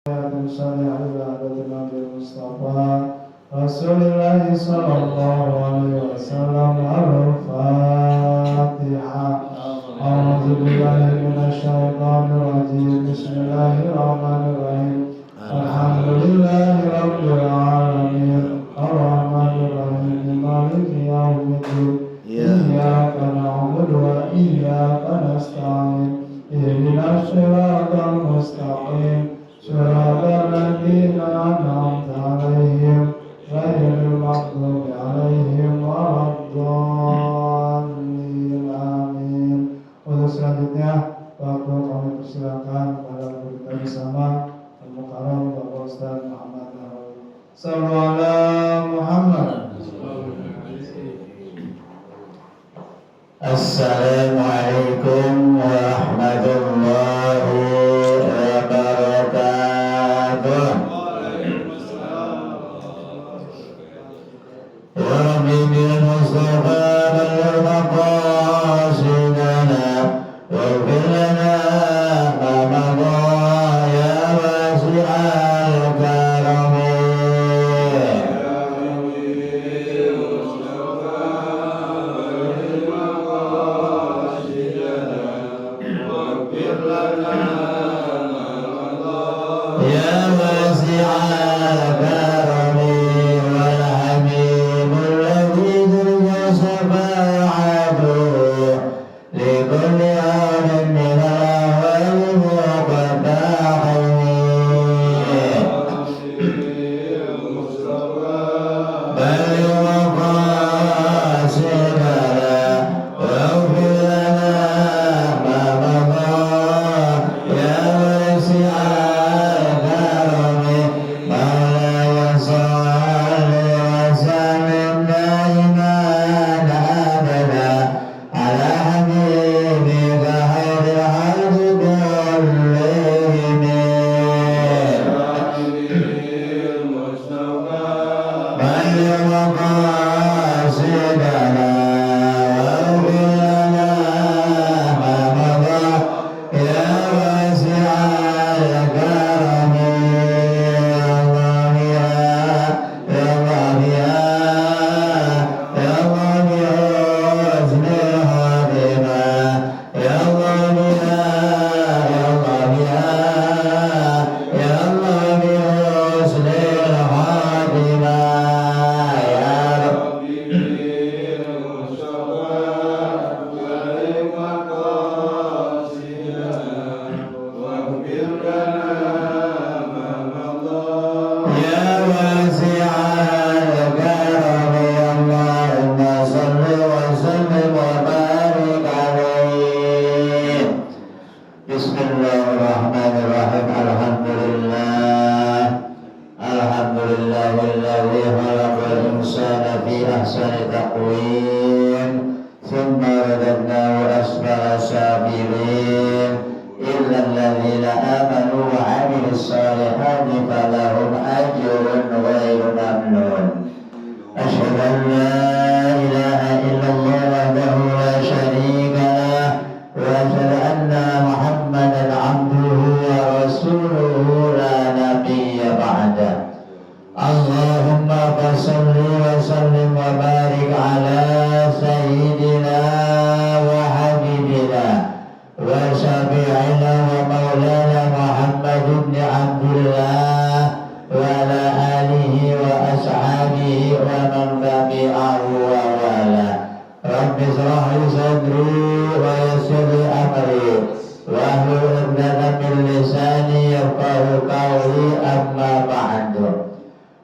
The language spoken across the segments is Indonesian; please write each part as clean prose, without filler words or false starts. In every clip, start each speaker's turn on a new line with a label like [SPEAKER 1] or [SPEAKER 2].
[SPEAKER 1] Rasulullah sallallahu alaihi wasallam. Al-Fatihah. A'udzu billahi minasyaitonir rajim. Bismillahirrahmanirrahim. Alhamdulillahi rabbil alamin. Arrahmanir rahim. Maliki yaumiddin. Iyyaka na'budu wa iyyaka nasta'in. Ihdinas siratal mustaqim. Shiratal ladzina an'amta 'alaihim ghairil maghdubi 'alaihim waladdallin. Amin. Untuk selanjutnya waktu kami persilakan pada guru kita bersama Al-Mukarram Bapak Ustaz Muhammad Nawawi. Sallallahu alaihi Muhammad.
[SPEAKER 2] Assalamualaikum warahmatullahi wabarakatuh. Ya Nabi Mustafa balligh maqasidana waghfir lana ma madha ya wasi'al karam.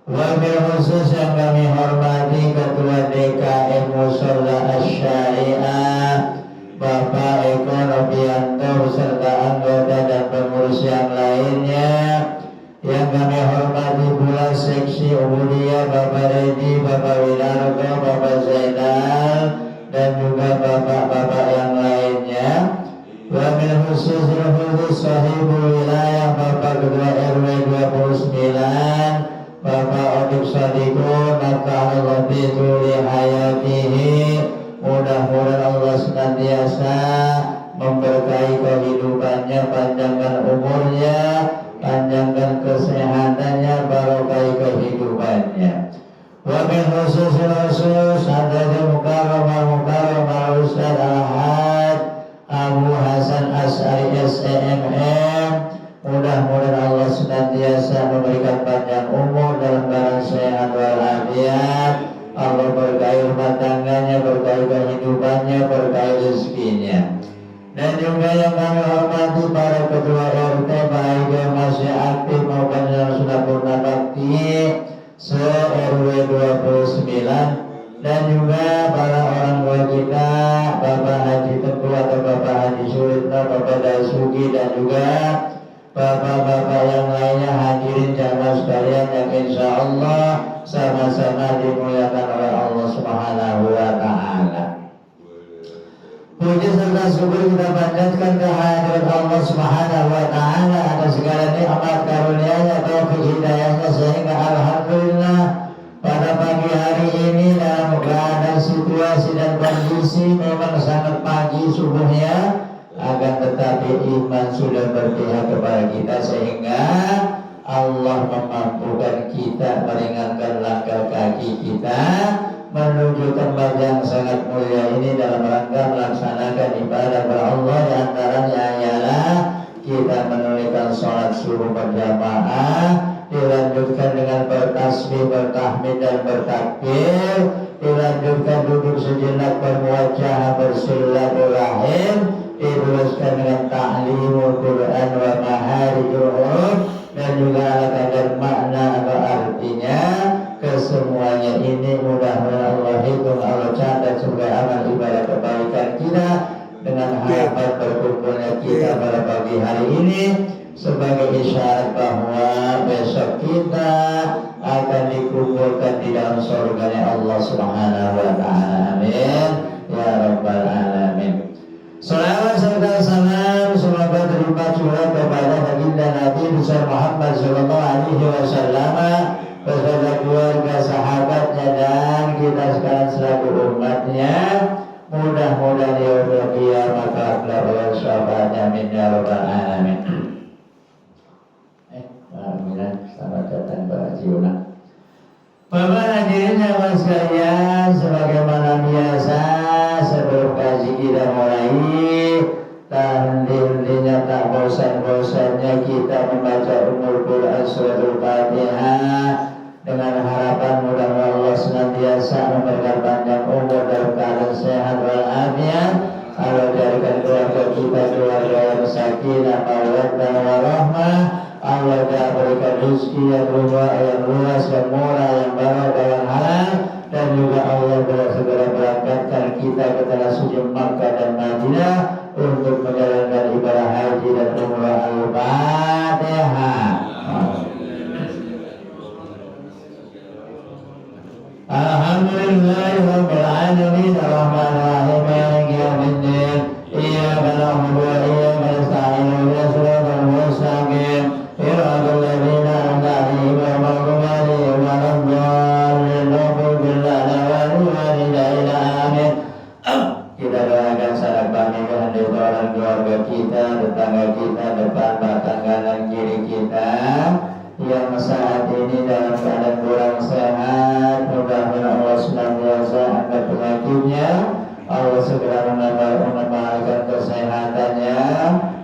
[SPEAKER 2] Wabil khusus yang kami hormati Ketua DKM Mushola Asy-Syariah Bapak Eko Novianto beserta anggota dan pengurus yang lainnya. Yang kami hormati pula Seksi Ubudiyah Bapak Redi, Bapak Winarko, Bapak Zainal, dan juga bapak-bapak yang lainnya. Wabil khusus sahibul wilayah Bapak Ketua RW 29 Bapak Odik Sadiko, Nata'ala Biduli Hayatihi. Mudah-mudahan Allah senantiasa memberkahi kehidupannya, panjangkan umurnya, panjangkan Mudah-mudahan Allah senantiasa memberikan panjang umur dalam keadaan sehat walafiat. Allah berkahi rumah tangganya, berkahi kehidupannya, berkahi rezekinya. Dan juga yang kami hormati para ketua RT baik yang masih aktif maupun yang sudah purna bakti se-RW 29, dan juga para orang tua kita, Bapak Haji Teguh atau Bapak Haji Suritno, Bapak Dasuki, dan juga bapak-bapak yang lainnya hadirin jamaah sekalian yang insya Allah sama-sama dimuliakan oleh Allah Subhanahu wa Ta'ala. Puji serta syukur kita panjatkan kehadirat Allah Subhanahu wa Ta'ala atas segala nikmat karunia-Nya, taufik hidayahnya, sehingga alhamdulillah pada pagi hari ini dalam keadaan situasi dan kondisi memang sangat pagi subuhnya, akan tetapi iman sudah berpihak kepada kita sehingga Allah memampukan kita meringankan langkah kaki kita menuju tempat yang sangat mulia ini dalam rangka melaksanakan ibadah kepada Allah. Di antaranya ialah kita menunaikan sholat subuh berjamaah, dilanjutkan dengan bertasbih, bertahmid, dan bertakbir, dilanjutkan duduk sejenak bermuajah bersilaturahim, diteruskan dengan ta'limul Quran wa maharijul huruf, dan juga ala kadar makna atau artinya. Kesemuanya ini mudah-mudahan Allah hitung, Allah catat sebagai amal ibadah kebaikan kita, dengan harapan berkumpulnya kita pada pagi hari ini sebagai isyarat bahwa besok kita akan dikumpulkan di dalam surganya Allah Subhanahu wa Ta'ala. Amin ya rabbal alamin. Salawat serta salam semoga terlimpah curah kepada baginda Nabi besar Muhammad sallallahu alaihi wasallam beserta keluarga, sahabatnya, dan kita sekalian selaku umatnya. Mudah-mudahan yaumul qiyamah kelak oleh syafaatnya. Amin ya rabbal alamin. Amin. Selamat datang Pak Haji Unak. Bapak hadirin jamaah sekalian, sebagaimana biasa sebelum kaji kita mulai, tak henti-hentinya, tak bosan-bosannya kita membaca Ummul Quran Suratul Fatihah, dengan harapan mudah-mudahan Allah senantiasa memberikan panjang umur dalam keadaan sehat walafiat. Allah jadikan keluarga kita keluarga yang sakinah, mawaddah warahmah. Allah berikan rezeki yang luas, yang murah, yang barakah, yang halal, dan juga Allah segera berangkatkan kita ke tanah suci Makkah dan Madinah untuk menjalankan ibadah haji dan umrah. Al-Fatihah. Alhamdulillahirabbil alamin, arrahmanirrahim, maliki yaumiddin, iyyaka na'budu wa iyyaka nasta'in, ihdinas siratal mustaqim, siratal ladzina an'amta 'alaihim ghairil maghdubi 'alaihim waladdallin. Amin. Kita doakan sanak kami kehendak orang keluarga kita, tetangga kita, depan belakang kanan kiri kita yang saat ini dalam keadaan kurang sehat. Mudah-mudahan Allah senantiasa angkat penyakitnya, Allah segera menambahkan kesehatannya,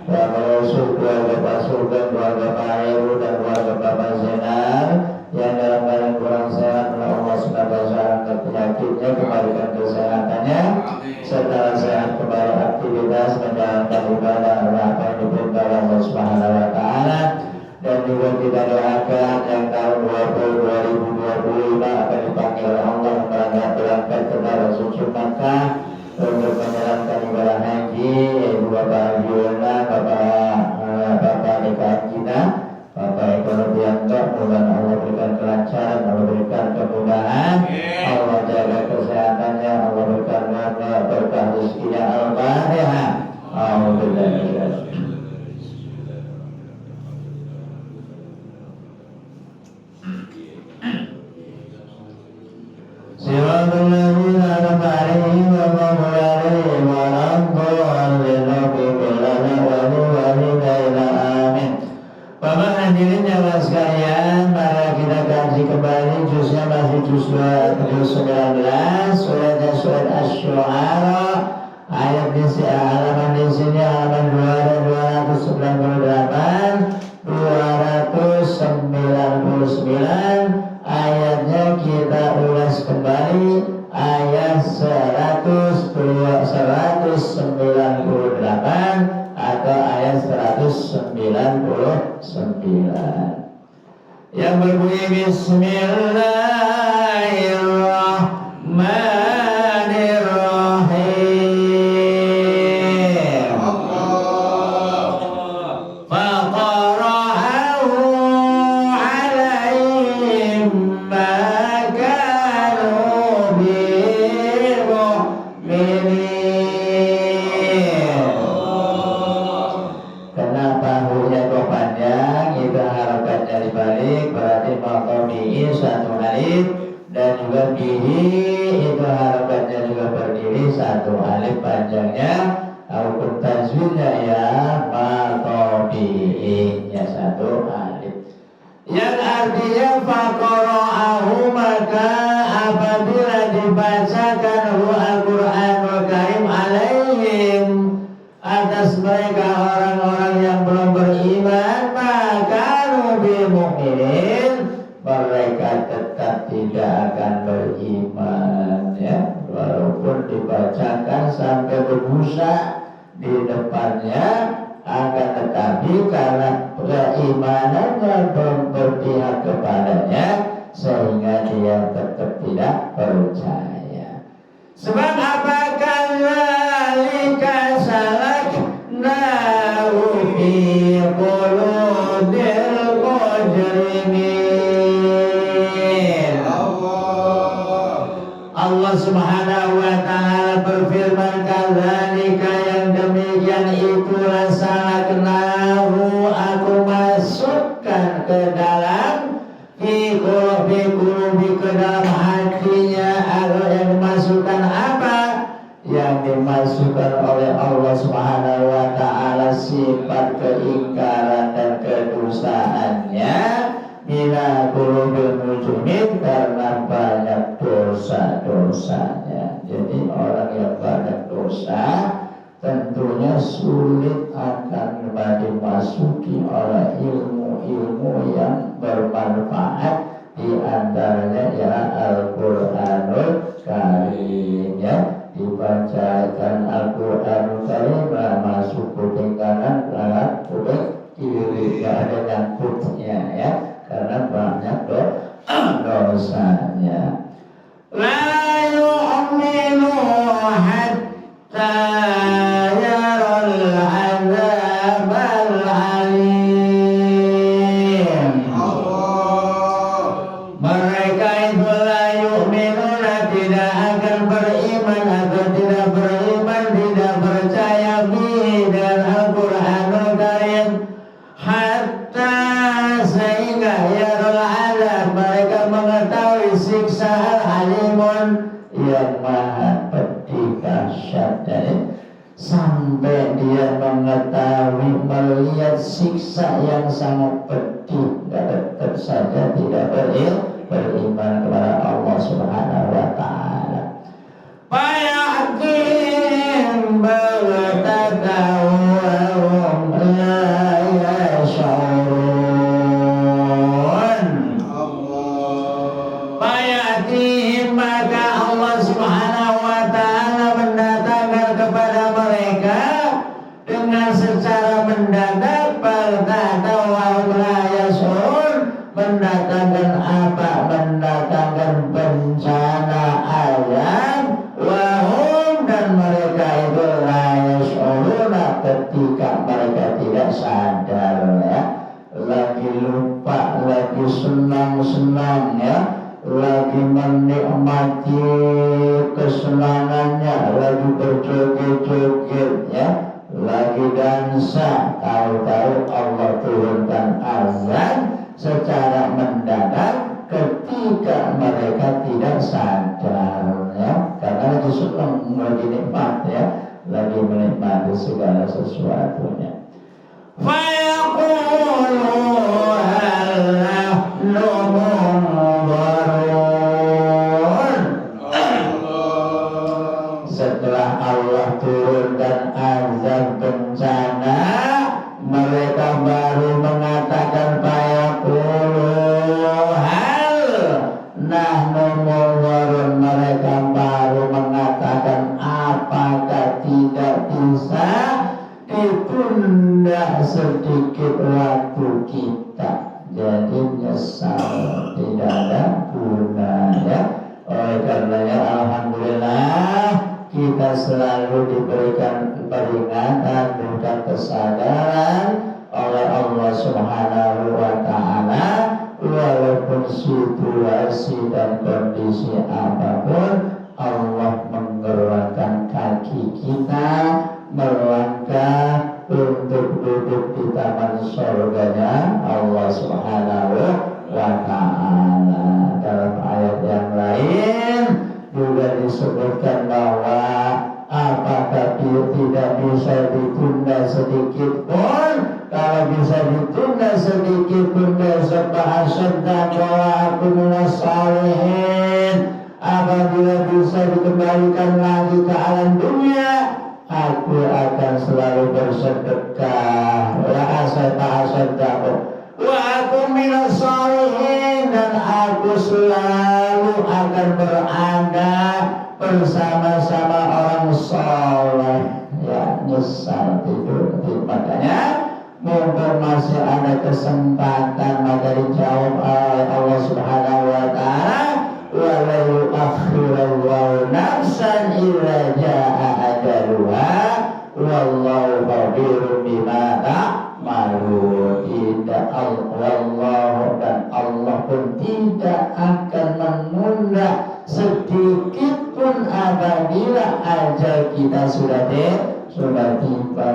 [SPEAKER 2] dan merusuh keluarga Pak Sultan, keluarga Pak Heru, dan keluarga Bapak Zenar yang dalam keadaan kurang sehat. Allah senantiasa angkat penyakitnya, kembalikan kesehatannya, setelah sehat kembali aktivitas menjalankan ibadah apa yang diperintah Allah Subhanahu wa Ta'ala. Dan juga kita doakan yang tahun 2025 akan dipanggil oleh Allah berangkat ke tanah suci Makkah untuk menjalankan ibadah haji, yaitu Bapak Haji Unak, Bapak Dekat kita, Bapak Eko Novianto. Mudah-mudahan Allah berikan kelancaran, Allah berikan kemudahan, Allah jaga kesehatannya, Allah berikan berkah rezekinya. Al-Fatihah. Alhamdulillah. Siratal ladzina an'amta 'alaihim ghairil maghdubi 'alaihim waladdallin. Amin. Bapak hadirin jamaah sekalian, mari kita kaji kembali juznya masih juz 19, surat Asy-Syu'ara, ayat di halaman di sini halaman 298, 299, ayatnya kita ulas kembali ayat 198 atau ayat 199 yang berbunyi Bismillahirrahmanirrahim. Faqara'ahu 'alaihim ma kanu bihi mu'minin. Kenapa hunya kok panjang? Itu harapannya dibalik, berarti maqami'i satu alif, dan juga bihi itu harapannya juga berdiri satu alif panjangnya. Hukum tajwidnya ya maqami'i-nya satu alif, yang artinya faqara'ahu, maka apabila dibacakan Al-Qur'anul Karim alaihim atas mereka orang-orang yang belum beriman, maka nubi mukminin, mereka tetap tidak akan beriman ya, walaupun dibacakan sampai berbusa di depannya, akan tetapi karena keimanannya belum berpihak kepadanya sehingga dia tetap tidak percaya. Sebab apakah zalika salaknahu fi qulubil mujrimin. Allah Subhanahu wa ta'ala berfirman, kadzalika, yang demikian itulah salaknahu, aku masukkan ke dalam fi qulubi, ke dalam hatinya. Atau yang dimasukkan apa? Yang dimasukkan oleh Allah Subhanahu wa ta'ala sifat keingkaran dan kedustaannya, bila qulubil mujrimin, karena banyak dosa-dosanya. Jadi orang yang banyak dosa tentunya sulit akan dimasuki oleh ilmu-ilmu yang bermanfaat, di antaranya ya Al-Qur'anul Karim ya. Dibacakan Al-Qur'anul Karim masuk kuping kanan, lewat kuping kiri, tidak ada nyangkutnya ya, karena banyak dosanya. La yu'minu hatta yaral azabal alim. Mereka itu la yu'minuna, tidak akan beriman atau tidak beriman, tidak percaya bihi, dan Al-Qur'anul Karim, hatta, sehingga yarul azab, mereka mengetahui siksa alimun, yang maha pedih dahsyat. Sampai dia mengetahui, melihat siksa yang sangat pedih, tetap saja tidak beriman kepada Allah Subhanahu wa ta'ala. Fayatim baghtatan la yash'urun. Fayatim, maka Allah Subhanahu wa ta'ala mendatangkan kepada mereka dengan secara mendadak, baghtatan wa la yash'urun. Mendatangkan apa? Mendatangkan bencana azab, wahum, dan mereka itu la yash'uruna, ketika mereka tidak sadar ya, lagi lupa, lagi senang-senang ya, lagi menikmati kesenangannya, lagi berjoget-joget ya, lagi dansa, tahu-tahu Allah turunkan azab secara mendadak ketika mereka tidak sadar ya, karena lagi senang, lagi nikmat ya, lagi menikmati segala sesuatunya. Fayaqulu hal nahnu munzarun. Setelah Allah turunkan azab bencana, mereka baru mengatakan fayaqulu, apapun situasi dan kondisi apapun, Allah menggerakkan kaki kita melangkah untuk duduk di taman surganya Allah Subhanahu wa Ta'ala. Dalam ayat yang lain juga disebutkan bahwa apakah tidak bisa ditunda sedikit pun? Kalau bisa ditunda sedikit pun besok bahasanya bahwa aku minas salihin. Apabila bisa dikembalikan lagi ke alam dunia, aku akan selalu bersedekah. La asadaqo wa aku minas salihin, dan aku selalu akan berada bersama-sama orang soleh. Ya, nyesal tidur. Makanya mumpung masih ada kesempatan, maka dijawab oleh Allah Subhanahu wa Ta'ala, wa la yu'akhirullahu nafsan idza jaa ajaluha wallahu khabirun bima ta'malun. Tidak Allah dan Allah pun tidak akan menunda sedikit pun apabila ajal kita sudah tiba.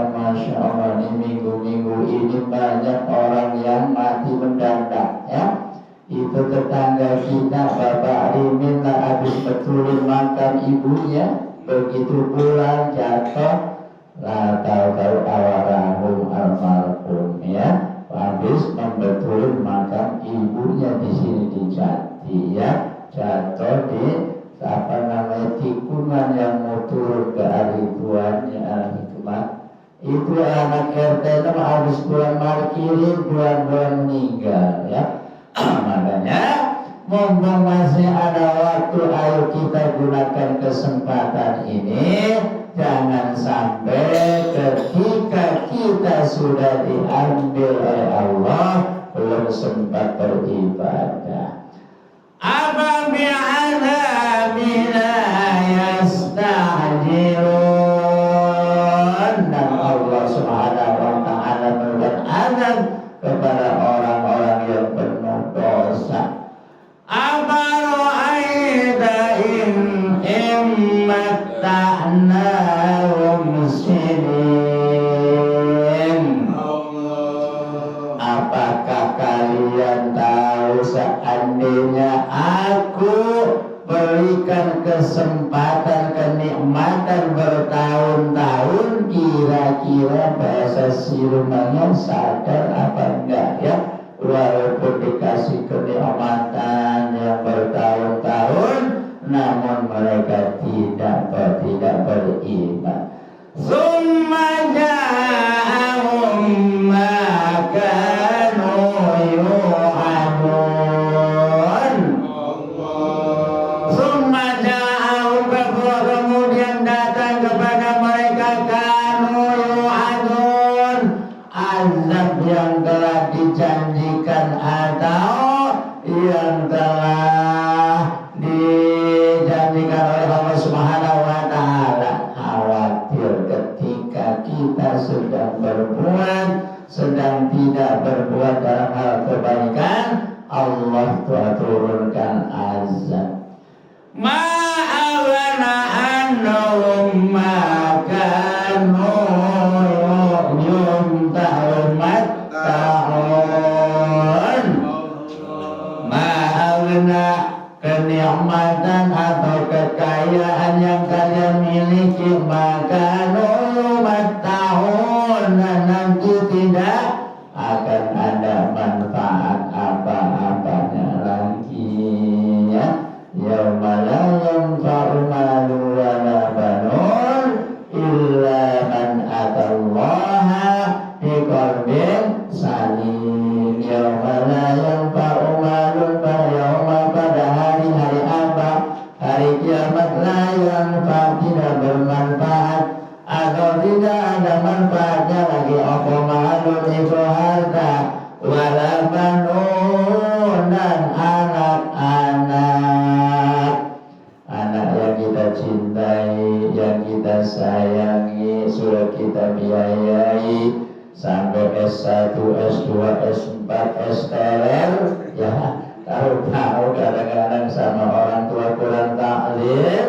[SPEAKER 2] Masya Allah, di minggu-minggu ini banyak orang yang mati mendadak, ya. Itu tetangga kita, Bapak Rimin lah habis betulin makam ibunya, begitu pulang jatuh, lah tahu-tahu awarahum almarhum, ya, habis membetulin makam ibunya di sini di Jati, ya, jatuh di tikungan yang mau turun ke hari tuannya Al-Hikmah. Itu anak RT itu habis bulan parkirin, bulan meninggal, ya. Makanya mumpung masih ada waktu, ayo kita gunakan kesempatan ini. Jangan sampai ketika kita sudah diambil oleh Allah belum sempat beribadah. Apa bi'adzabina yasta'jilun, dan Allah Subhanahu wa Ta'ala memberikan azab kepada orang-orang yang penuh dosa. Apa ra'aita in immatta'nahum sinin. Apakah kalian tahu seandainya aku berikan kesempatan kenikmatan bertahun-tahun, kira-kira bahasa silumannya sadar apa enggak, ya? Walaupun dikasih kenikmatan yang bertahun-tahun, namun mereka tidak beriman. Summa ja'ahum ma kanu yu'adun. Summa ja'ahum, kemudian datang kepada mereka kanu yu'adun, azab yang telah dijanjikan atau yang telah dijanjikan oleh Allah Subhanahu wa Ta'ala. Khawatir ketika kita sedang tidak berbuat dalam hal kebaikan, Allah telah turunkan azab. Ma'awana annahum ma kanu kenikmatan atau kekayaan yang kalian miliki, maka numat tahun, dan nanti tidak akan ada manfaat apa-apanya lagi, ya. Yauma la yanfa'u malun wa la banun illa man atallaha biqalbin salim. Yauma la yanfa'u malun, pada hari apa? Hari kiamat. La yanfa', tidak bermanfaat atau tidak ada manfaatnya lagi. Apa malun itu harta, sama orang tua, kurang taklim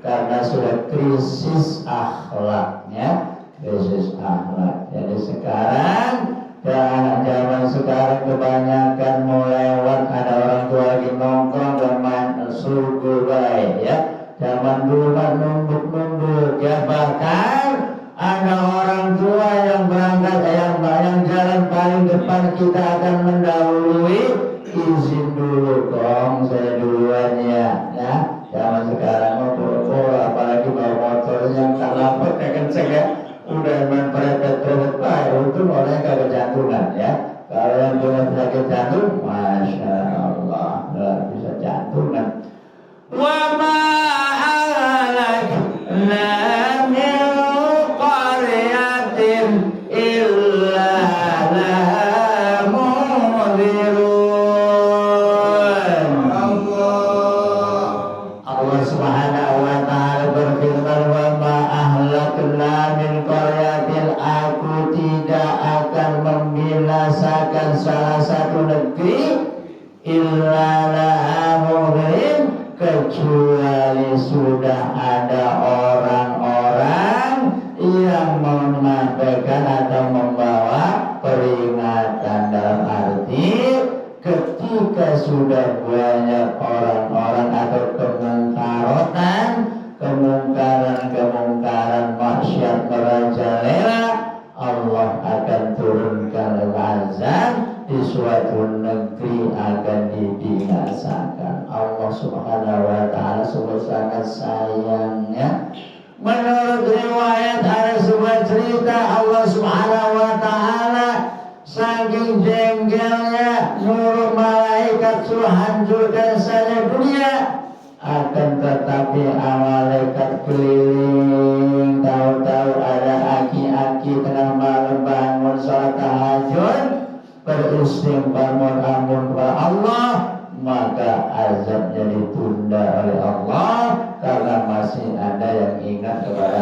[SPEAKER 2] karena sudah krisis akhlaknya, krisis akhlak. Jadi sekarang anak zaman sekarang kebanyakan mau lewat, ada orang tua lagi nongkrong dan main surga baik ya. Zaman dulu kan nunduk-nunduk ya, bahkan ada orang tua yang berangkat yang jalan paling depan, kita akan mendahului, izin dulu kong, saya duluan ya. Zaman sekarang mau apalagi bawa motor yang tak lapor kayak kenceng ya, udah main perepet-perepet baik, untung orangnya kagak jantungan ya. Kalau yang punya penyakit jantung, masya Allah nggak bisa jantungan. Wa ma ahlakna min qaryatin illa laha munzirun. Allah Subhanahu wa ta'ala berfirman, wa ma ahlakna min qaryatin, aku tidak akan membinasakan salah satu negeri illa laha munzirin, kecuali sudah ada orang-orang yang menyampaikan atau membawa peringatan. Dalam arti ketika sudah banyak orang-orang atau kemungkaran maksiat merajalela, Allah akan turunkan azab, di suatu negeri akan dibinasakan. Allah Subhanahu wa ta'ala sungguh sangat sayangnya. Menurut riwayat ada sebuah cerita, Allah Subhanahu wa ta'ala saking jengkelnya nyuruh malaikat suruh hancurkan saja dunia, akan tetapi malaikat keliling, tahu-tahu ada aki-aki tengah malam bangun sholat tahajud, beristighfar mohon ampun kepada Allah, maka azabnya ditunda oleh Allah karena masih ada yang ingat kepada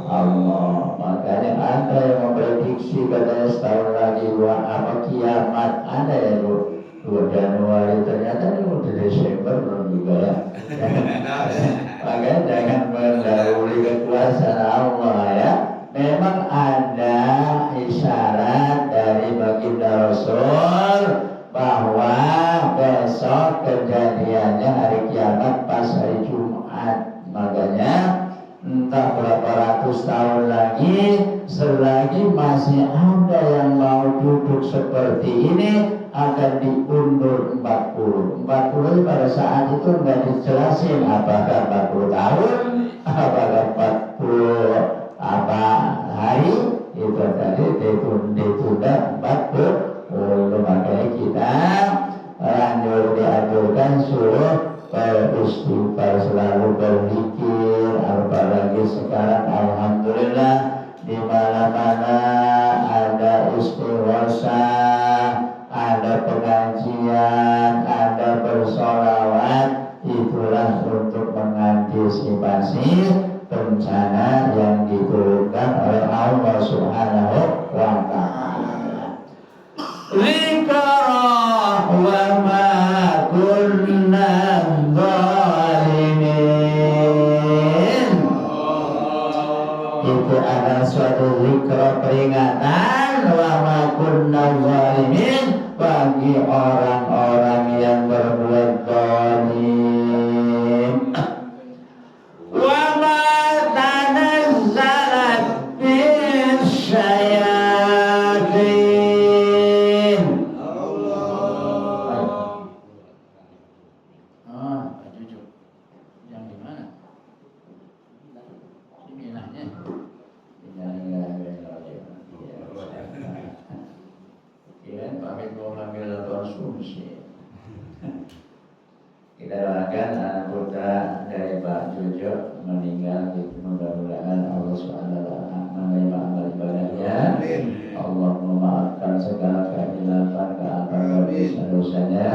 [SPEAKER 2] Allah. Makanya ada yang memprediksi katanya setahun lagi kiamat, ada ya 2 Januari, ternyata ini udah Desember belum juga ya. Makanya jangan mendahului kekuasaan Allah ya. Memang ada isyarat dari baginda Rasul bahwa besok kejadiannya hari kiamat pas hari Jumat. Makanya entah berapa ratus tahun lagi, selagi masih ada yang mau duduk seperti ini, akan diundur 40 pada saat itu nggak dijelasin apakah 40 tahun, apakah 40 hari, itu tadi ditunda 40. Makanya kita dianjurkan suruh istighfar, selalu berzikir. Apalagi sekarang alhamdulillah di mana-mana ada istighosa, ada pengajian, ada bersolawat. Itulah untuk mengantisipasi bencana yang diturunkan oleh Allah Subhanahu wa ta'ala. Zikra wa ma kunna zalimin. Itu adalah suatu zikra, peringatan, wa ma kunna zalimin, bagi orang-orang yang berbuat zalim. Wa ma tanazzalat bisyayatin. Jujur. Yang di mana? Bismillahnya. Kirain pamit mau ngambil konsumsi. Kita doakan anak putra dari Pak Jojo meninggal, mudah-mudahan Allah Subhanahu wa ta'ala menerima amal ibadahnya. Allah memaafkan segala kekhilafan, keabadan, dosa-dosanya.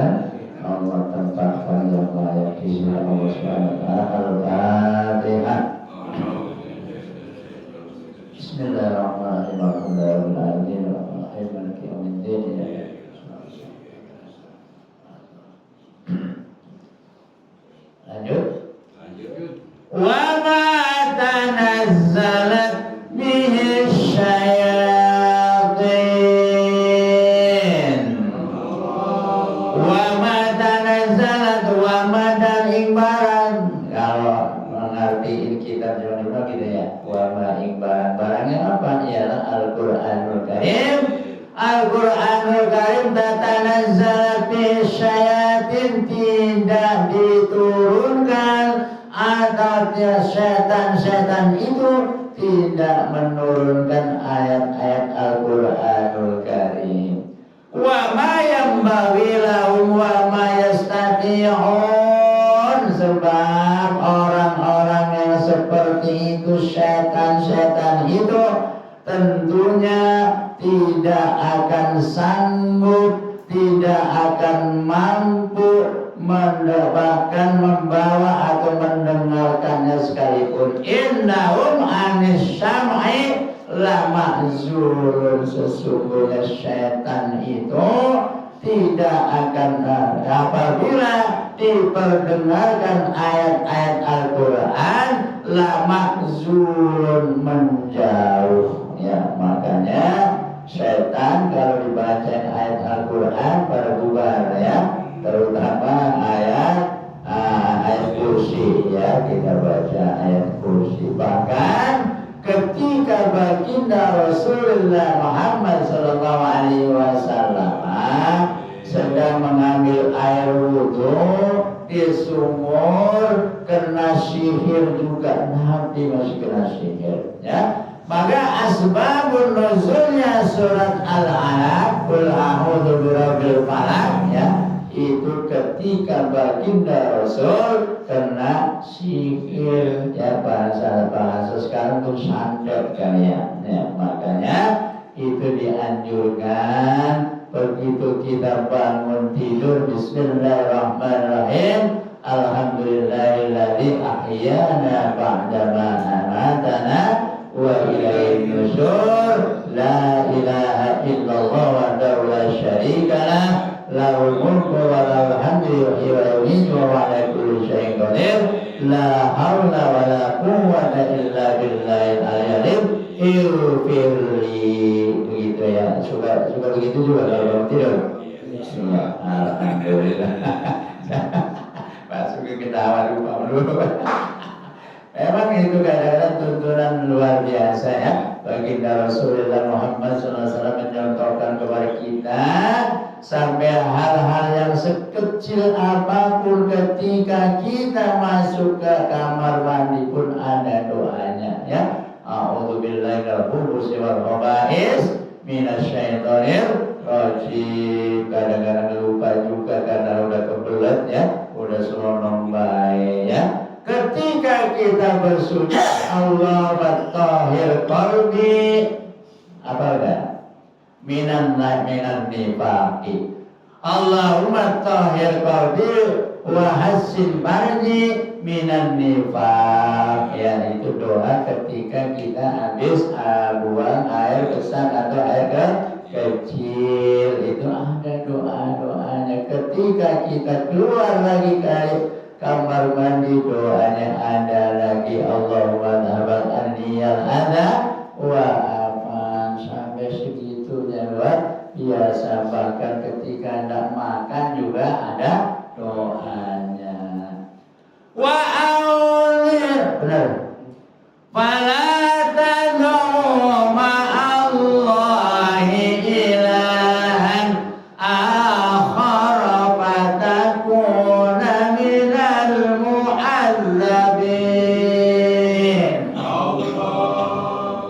[SPEAKER 2] Allah tempatkan yang layak di sisi Allah Subhanahu wa ta'ala. Al-Fatihah. Bismillahirrahmanirrahim. Maliki yaumiddin. Lanjut. Wa ma tanazzalat bihi syayatin. Wa ma tanazzalat wa ma dan ingbaran. Kalau mengerti kitab Jawa gitu ya. Wa ma ingbaran. Barangnya apa? Ialah Al-Qur'anul Karim. Al-Quranul Karim tatanazzalat bihi syayatin, tidak diturunkan atau setan-setan itu tidak menurunkan ayat-ayat Al-Quranul Karim. Wa ma yanbaghi lahum wa ma yastati'un, sebab orang-orang yang seperti itu, setan-setan itu tentunya tidak akan sanggup, tidak akan mampu mendapatkan, membawa atau mendengarkannya sekalipun. Innahum anis sam'i la mahzurun, sesungguhnya setan itu tidak akan apabila diperdengarkan ayat-ayat Al-Quran la mahzurun, menjauh. Ya, makanya setan kalau dibaca ayat Al-Quran pada bubar ya, terutama ayat kursi ya, kita baca ayat kursi. Bahkan ketika baginda Rasulullah Muhammad sallallahu alaihi wasallam sedang mengambil air wudhu di sumur, kena sihir juga, Nabi masih kena sihir ya. Maka asbabun nuzulnya surat Al-Alaq, qul a'udzu birabbil falaq ya, itu ketika baginda Rasul kena sihir ya, bahasa sekarang itu santet kan ya. Makanya itu dianjurkan begitu kita bangun tidur bismillahirrahmanirrahim, alhamdulillahilladzi ahyana ba'dama amatana wa ilaihi nusyur, la ilaha illallah wahdahu la syarikalah, lahul mulku wa lahul hamdu yuhyi wa yumiitu wa ala kulli syai'in qadir, la haula wa la quwwata illa billahil aliyyil irfirli. Begitu ya, suka begitu juga kalau tidur. Alhamdulillah. Masuk ke ketawa dulu. Memang itu kadang-kadang tuntunan luar biasa ya. Baginda Rasulullah Muhammad SAW menyontohkan kepada kita sampai hal-hal yang sekecil apapun, ketika kita masuk ke kamar mandi pun ada doanya ya. A'udzubillahi minal khubuthi wal khaba'is minasyaitonir rajim. Kadang-kadang lupa juga karena udah kebelet ya, udah selonong baik ya. Ketika kita bersujud, Allah tahhir qalbi, apa enggak? Minan nifaqi. Allahumma tahhir qalbi wa hassin farji minan nifaq. Ya, itu doa ketika kita habis buang air besar atau air kecil. Itu ada doa-doanya. Ketika kita keluar lagi kamar mandi, doanya ada lagi, Allahumma dhhabal anniyal adha wa afan. Sampai segitunya luar biasa. Bahkan ketika hendak makan juga ada doanya. Wa aulir, benar. Fala tad'u ma'allahi ilahan akhar fatakuna minal mu'adzabin.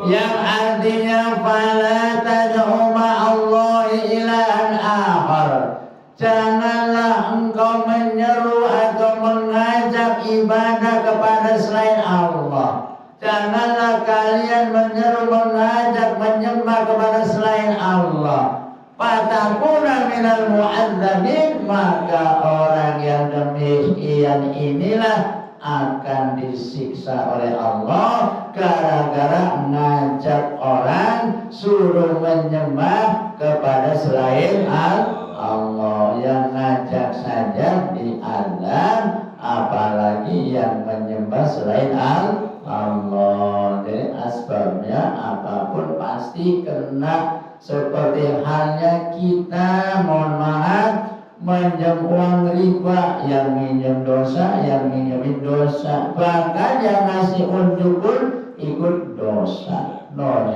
[SPEAKER 2] Yang artinya fala tad'u ma'allahi ilahan akhar, janganlah engkau menyeru atau mengajak ibadah kepada selain Allah. Janganlah kalian menyeru, mengajak, menyembah kepada selain Allah. Fatakuna minal mu'adzabin, maka orang yang demikian inilah akan disiksa oleh Allah gara-gara ngajak orang suruh menyembah kepada selain Allah. Yang ngajak saja diazab, apalagi lagi yang menyembah selain Allah. Jadi asbabnya apapun pasti kena. Seperti halnya kita, mohon maaf, minjem uang riba, yang minjem dosa, yang minjemin dosa, bahkan yang ngasih unjuk pun ikut dosa. No,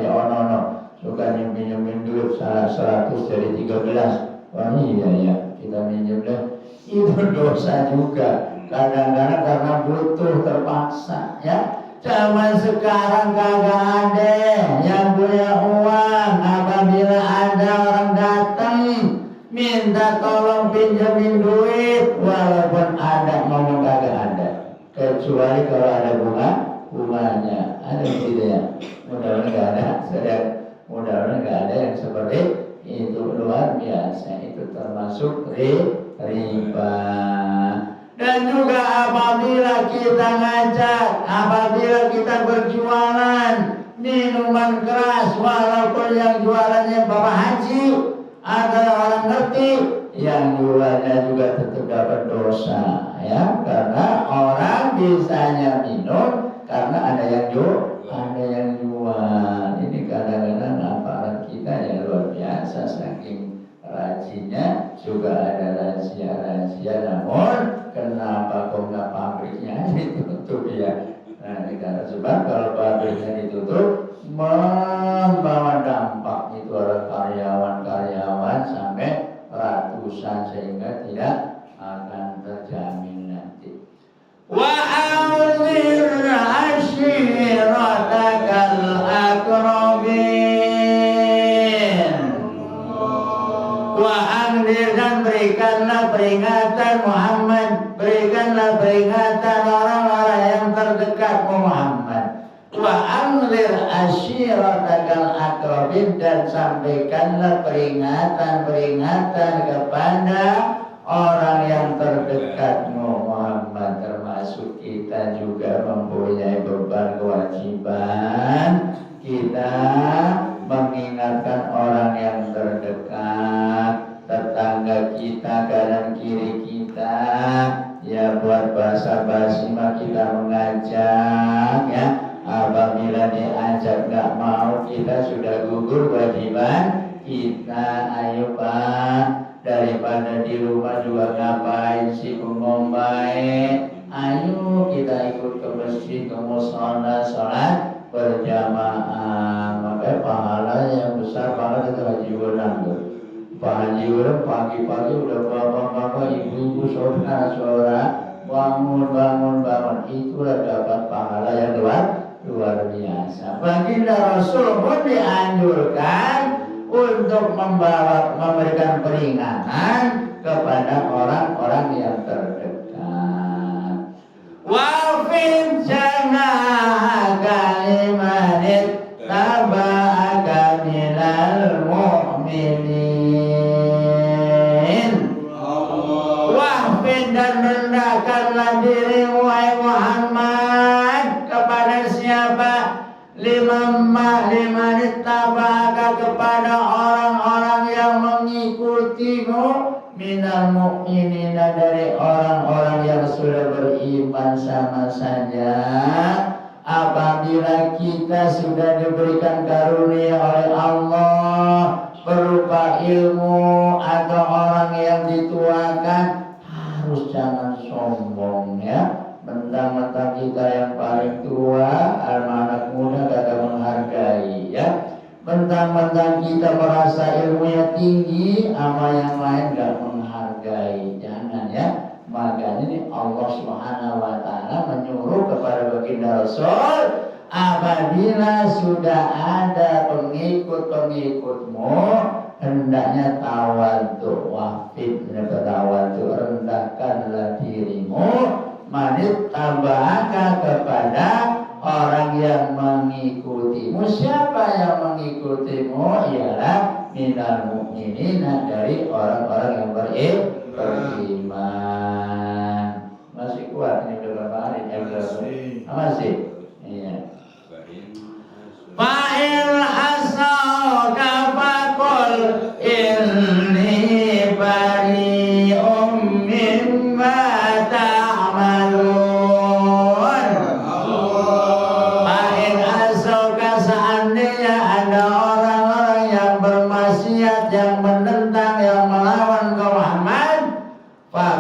[SPEAKER 2] suka minjemin duit 100 jadi 13. Wah iya ya, kita minjem deh, itu dosa juga. Kadang-kadang karena butuh terpaksa, ya. Zaman sekarang kagak ada yang punya uang. Apabila ada orang datang minta tolong pinjemin duit, walaupun ada ngomong kagak ada, kecuali kalau ada bunganya. Ada gitu ya. Mudah-mudahan nggak ada. Mudah-mudahan nggak ada yang seperti itu. Luar biasa. Itu termasuk riba. Dan juga apabila kita ngajak, apabila kita berjualan minuman keras, walaupun yang jualannya Bapak Haji adalah orang ngerti, yang jualannya juga tetap dapat dosa, ya, karena orang bisanya minum karena ada yang jual. Ini kadang-kadang aparat kita ya luar biasa, saking rajinnya juga ada rahasia-rahasia, namun kenapa kok nggak pabriknya ditutup ya? Nah, karena sebab kalau pabriknya ditutup membawa dampak itu orang karyawan sampai ratusan, sehingga tidak akan terjamin nanti. Wa anzir ashiratakal aqrabin. Wa anzir, dan berikanlah peringatan Muhammad, berikanlah peringatan orang-orang yang terdekatmu Muhammad. Wa anzir ashiratakal aqrabin, dan sampaikanlah peringatan-peringatan kepada orang yang terdekatmu Muhammad. Termasuk kita juga mempunyai beban kewajiban kita mengingatkan orang yang terdekat, tetangga kita, kanan kiri kita, ya. Buat basa-basi mah kita mengajak, ya. Apabila diajak nggak mau, kita sudah gugur kewajiban kita. Ayo Pak, daripada di rumah juga ngapain sih bengong baik. Ayo kita ikut ke masjid, ke musola, sholat berjamaah. Maka pahala yang besar, pahala itu Haji Bonang tuh. Pak Haji Bonang pagi-pagi udah bapak-bapak, ibu-ibu, saudara-saudara bangun. Itulah dapat pahala yang luar biasa. Baginda Rasul pun dianjurkan untuk memberikan peringatan kepada orang-orang yang terdekat. Wafin janahaka limanit taba'aka minal mu'minin. Wafin, dan rendahkanlah dirimu wahai Muhammad kepada siapa? Limanit taba'aka, kepada orang-orang yang mengikutimu, minal mu'minina, dari orang-orang yang sudah beriman sama saja. Apabila kita sudah diberikan karunia oleh Allah berupa ilmu atau orang yang dituakan, harus jangan sombong, ya. Mentang-mentang kita yang paling tua, anak muda kagak menghargai, ya. Mentang-mentang kita merasa ilmunya tinggi, sama yang lain gak menghargai. Jangan, ya. Makanya ini Allah Subhanahu wa ta'ala menyuruh kepada baginda Rasul, apabila sudah ada pengikut-pengikutmu, hendaknya tawadhu. Wafid, tawadhu, rendahkanlah dirimu, manit tabaka, kepada orang yang mengikutimu. Siapa yang mengikutimu? Ialah minal mu'minina, dari orang-orang yang beriman. Masih kuat ini berapa hari? Masih. Iya. Fa'il asauka faqul inni bari'um mimma ta'malun.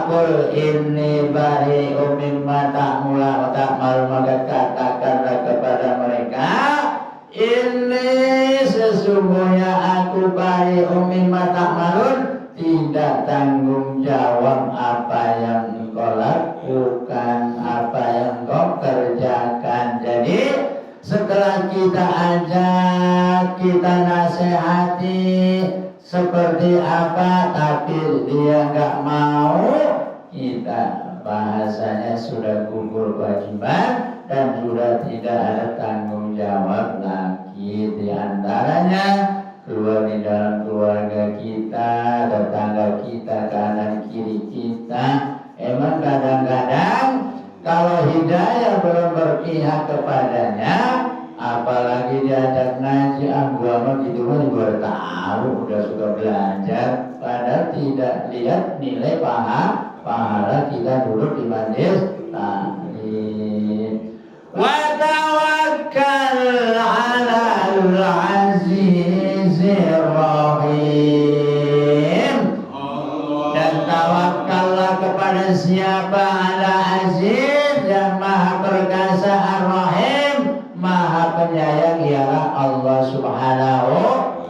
[SPEAKER 2] Qul inni bari'um mimma ta'mula wa ta'mal, maka katakanlah kepada mereka, ini sesungguhnya aku bari'um mimma ta'malun, tidak tanggung jawab apa yang engkau lakukan, apa yang engkau kerjakan. Jadi setelah kita ajak, kita nasihati seperti apa, tapi dia nggak mau, kita bahasanya sudah gugur kewajiban dan sudah tidak ada tanggung jawab lagi. Di antaranya keluar di dalam keluarga kita, tetangga kita, kanan kiri kita. Emang kadang-kadang kalau hidayah belum berpihak kepadanya, apalagi diajak ngaji, gua mah gitu kan baru tahu, udah suka belajar, padahal tidak lihat nilai pahala kita duduk di majelis taklim. Wa tawakkal 'alal 'azizir rahim, dan tawakkallah kepada siapa? Ala aziz, yang maha perkasa, ar-rahim, maha penyayang, ialah Allah subhanahu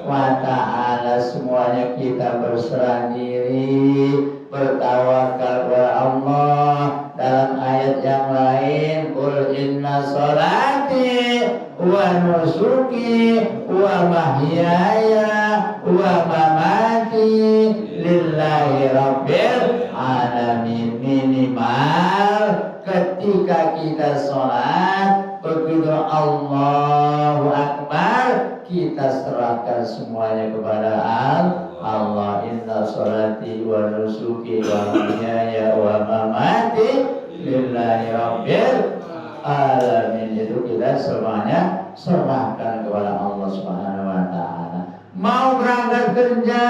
[SPEAKER 2] wa ta'ala. Semuanya kita berserah diri, bertawakal kepada Allah. Dalam ayat yang lain, qul inna sholati wa nusuki wa mahyaya wa mamati lillahi rabbil alamin. Minimal ketika kita sholat, begitu Allahu Akbar, kita serahkan semuanya kepada Allah. Inna sholati wa nusuki wa mahyaya wa mamati lillahi rabbil alamin. Itu kita semuanya serahkan kepada Allah Subhanahu wa ta'ala. Mau berangkat kerja,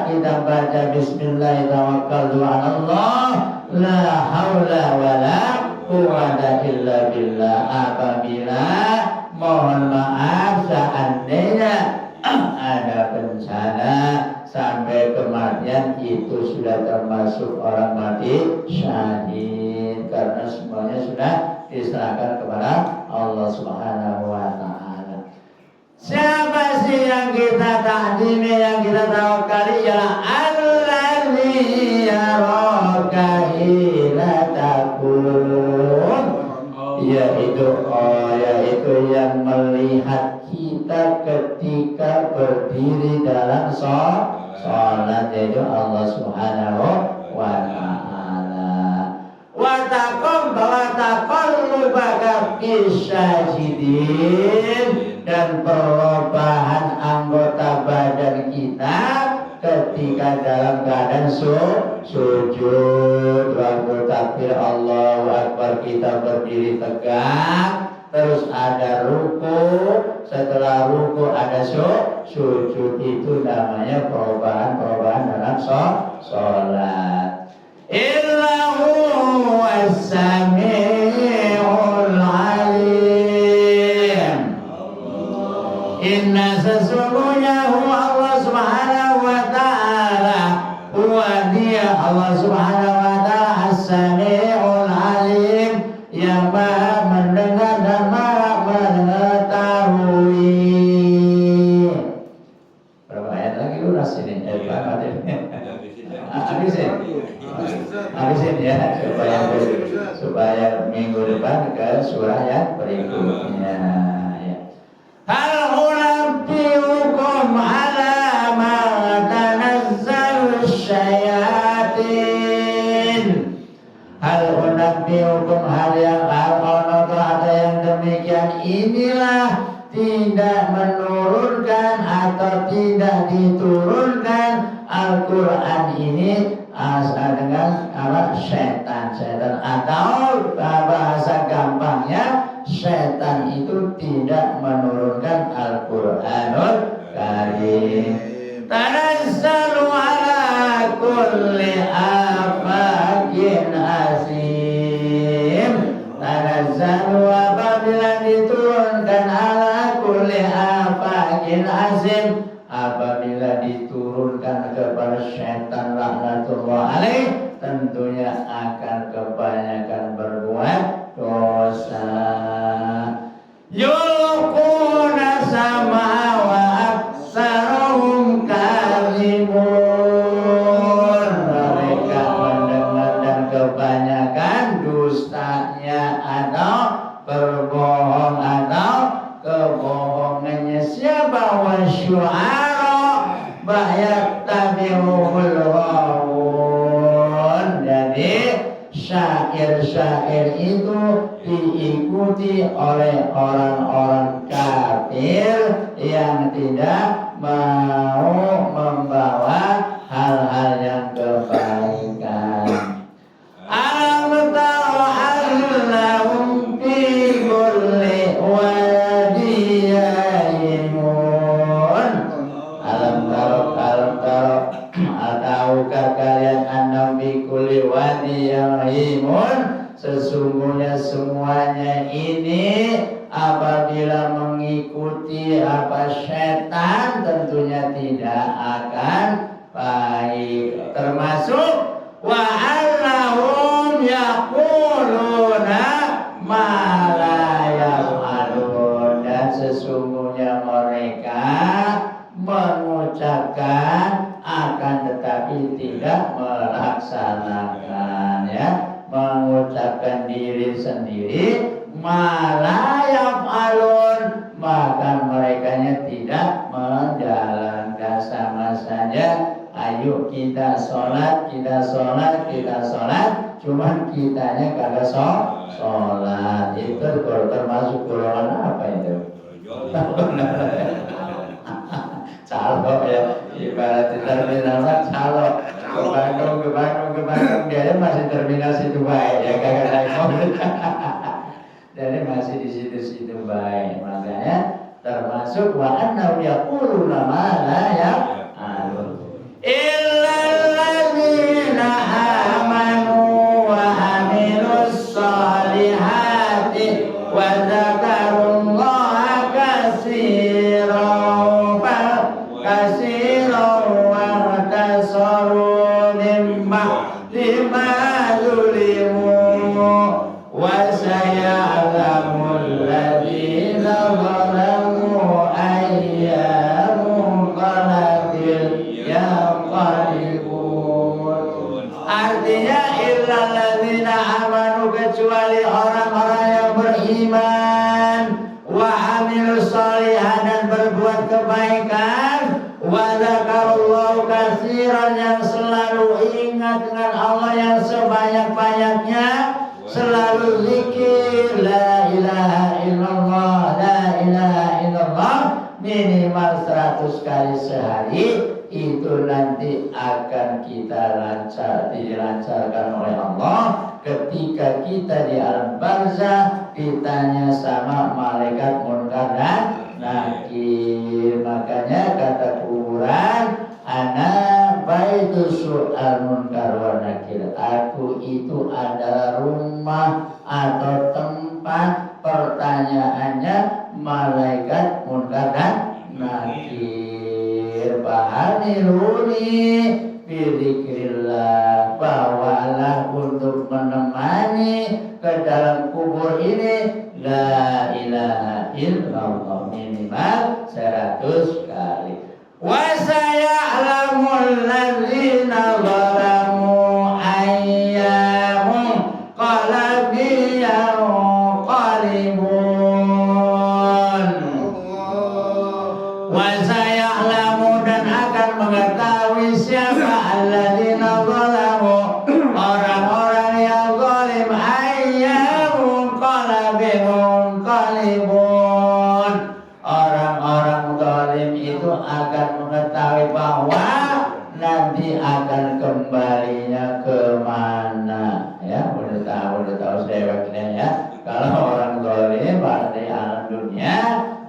[SPEAKER 2] kita baca bismillahirrahmanirrahim, la haula wala quwwata illa billah. Apabila mohon maaf seandainya ada bencana sampai kematian, itu sudah termasuk orang mati syahid, karena semuanya sudah diserahkan kepada Allah Subhanahu wa ta'ala. Siapa sih yang kita takdimi, yang kita tawakali? Ialah allazi yaraka hina takun, yaitu yang melihat kita ketika berdiri dalam sholat, yaitu Allah Subhanahu wa ta'ala. Wa taqallubaka fisyajidin, dan perubahan anggota badan kita ketika dalam keadaan sujud. Waktu takbir Allahu Akbar kita berdiri tegak, terus ada ruku, setelah ruku ada sujud. Itu namanya perubahan dalam sholat. Illahu was-sami'ul 'alim. Inna sesungguhnya Allah Subhanahu wa ta'ala, huwa dia Allah Subhanahu wa ta'ala, as-sami'ul 'alim, yang maha mendengar dan maha mengetahui. Berapa ayat lagi uras ini? Habisin ya, supaya minggu depan ke surah yang berikutnya. Hal unabbiukum ala ma tanazzalu syayatin. Hal unabbiukum, hal yang ada yang demikian inilah tidak menurunkan atau tidak diturunkan Al-Quran ini dengan setan, atau bahasa gampangnya, setan itu tidak menurunkan Al-Quranul Karim. Tanazzalu ala kulli afakin asim. Tanazzalu apabila diturunkan ala kulli afakin asim, apabila diturunkan kepada setan laknatullah alaih, tentunya akan kebanyakan berbuat dosa. Yulquna sama wa aksaruhum kadhibun. Mereka mendengar dan kebanyakan dustanya atau berbohong atau kebohongannya. Siapa? Wa syu'ara banyak tabi'ul ghawun. Jadi syair-syair itu diikuti oleh orang-orang kafir yang tidak mau membawa hal-hal yang kebaikan. Alam tara annahum fi kulli wadiyahimun. Alam tara tahukah kalian annahum fi kulli wadiyahimun? Sesungguhnya semuanya ini apabila mengikuti apa setan tentunya tidak akan baik. Termasuk wa annahum yaquluna ma la yaf'alun, dan sesungguhnya mereka mengucapkan akan tetapi tidak melaksanakan, ya, mengucapkan diri sendiri malayaf alun, maka merekanya tidak menjalankan. Sama saja, ayo kita sholat, cuman kitanya kagak sholat. Itu termasuk golongan apa itu? Calo, ya, ibarat terminal calo. Ke Bandung, dia masih terminal situ baik, ya, kagak naik mobil. Jadi masih di situ baik. Makanya termasuk wa annahum yaquluna ma la yaf'alun illal ladzina amanu wa amilus shalihati wa dzakarullaha katsiran wa tasaru lima zulimu wa sayalamul ladzina zalamu ayyamun qalabil yanqalibun. Artinya illal ladzina amanu, kecuali orang-orang yang beriman, wa amilus shalihat, dan berbuat kebaikan, wa dzakarallahu katsiran, yang selalu ingat dengan Allah yang sebanyak-banyaknya, selalu zikir la ilaha illallah, la ilaha illallah minimal 100 kali sehari. Itu nanti akan kita dilancarkan oleh Allah ketika kita di alam barzah ditanya sama malaikat munkar dan nakir. Makanya kata kuburan, ana baitu su'al munkar wa nakir, aku itu adalah rumah atau tempat pertanyaannya malaikat munkar dan nakir. Bahaniruni bidzikrillah, bawalah untuk menemani ke dalam kubur ini la ilaha illallah minimal 100 kali. Wa sayalamul ladzina zalamu ayyamun qalbi yanqalibun. Wa sayalamu, dan akan mengetahui siapa alladzina zalamu, orang-orang yang zalim, ayyamun qalbi yanqalibun. Orang-orang zalim itu akan mengetahui bahwa nanti akan kembalinya kemana, ya. Udah tahu sewaknya, ya. Kalau orang zalim pada alam dunia,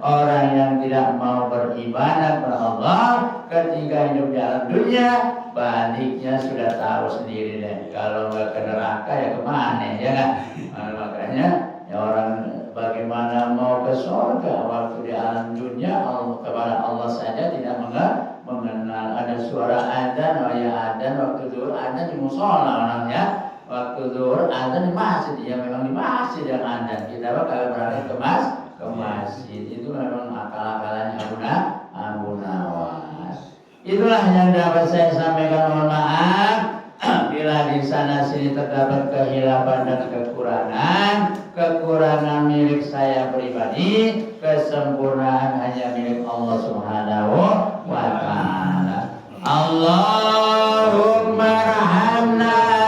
[SPEAKER 2] orang yang tidak mau beribadah kepada Allah ketika hidup di alam dunia, baliknya sudah tahu sendiri deh. Kalau nggak ke neraka ya kemana, ya kan? Makanya ya, orang bagaimana mau ke surga waktu di alam dunia kepada Allah saja tidak mengenal. Ada suara adzan, oh ya adzan, waktu dulu adzan di musola orangnya, waktu
[SPEAKER 3] zuhur azan di masjid, ya memang di masjid yang azan. Kita bakal berangkat ke masjid. Itu memang akal-akalannya Abu Nawas. Itulah yang dapat saya sampaikan. Mohon maaf bila di sana sini terdapat kehilapan dan kekurangan milik saya pribadi, kesempurnaan hanya milik Allah Subhanahu wa taala. Allahumma rahamna